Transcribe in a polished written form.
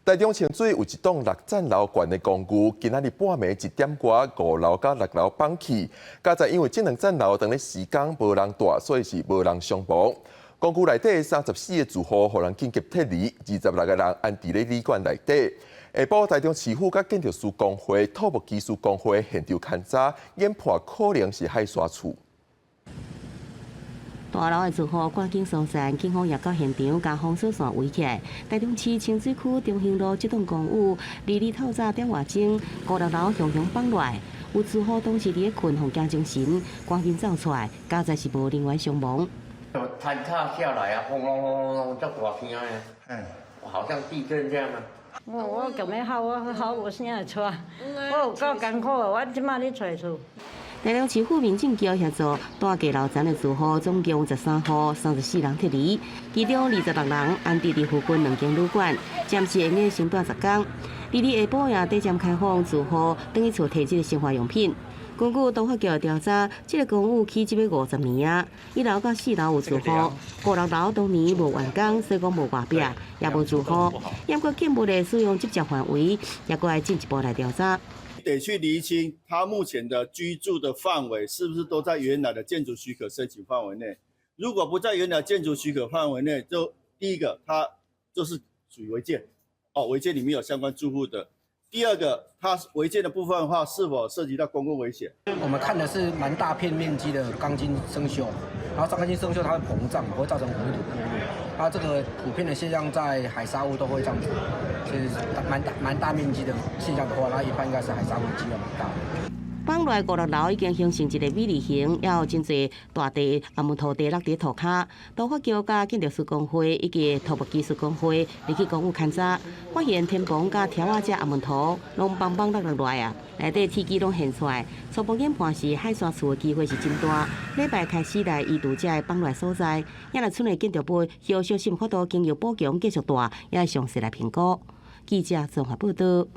台中清水有一栋6层楼高的公寓，今仔日半暝1点多，5楼甲6楼放起。加在因为这2层楼当日时间无人住，所以是无人伤亡。公寓内底34个住户，互人紧急撤离，26个人安置咧旅馆内底。下晡，台中市府甲建筑师工会、土木技术工会现场勘查，研判可能是海沙厝。大楼的住户赶紧疏散，警方也到现场将封锁线围起来。台中市清水区中兴路这栋公寓，日透早点外钟，5、6楼熊熊放落来，有住户当时伫咧困，互惊精神，赶紧走出来，加在是无人员伤亡。坍塌下来啊，轰隆轰隆隆，这大声啊！好像地震这样啊。我咁样好，我现在出，我有够艰苦的，我即马咧找厝。台中市府民警局协助大街楼层的住户，总共13户，34人撤离，其中26人安置伫附近2间旅馆，暂时会用先住10天。日下晡也短暂开放住户等于厝摕这个生活用品。根据东法局的调查，这个公寓起这要50年啊，1楼到4楼有住户，5、6楼当年无完工，所以讲无外壁，也无住户。验过建物的使用执照范围，也过来进一步来调查。得去厘清他目前的居住的范围是不是都在原来的建筑许可申请范围内。如果不在原来建筑许可范围内，就第一个，它就是属于违建，违建里面有相关住户的。第二个，它违建的部分的话，是否涉及到公共危险？我们看的是蛮大片面积的钢筋生锈，然后钢筋生锈它会膨胀，会造成混土过滤。它这个普遍的现象在海砂屋都会这样子，就是蛮大面积的现象的话，那一般应该是海砂屋的机会蛮大的。放落5、6楼已经形成一个 V 字形，也有真侪大地阿木土地落伫涂骹。都法局甲建筑师工会以及土木技术工会入去公寓勘查，发现天棚甲条仔遮阿木土拢邦邦落来啊，内底铁基拢现出来。初步研判是海沙厝的机会是真大。礼拜开始来移除遮的放落所在，也来村的建筑物后续是毋法度经由补强继续大，也详细来评估。记者综合报道。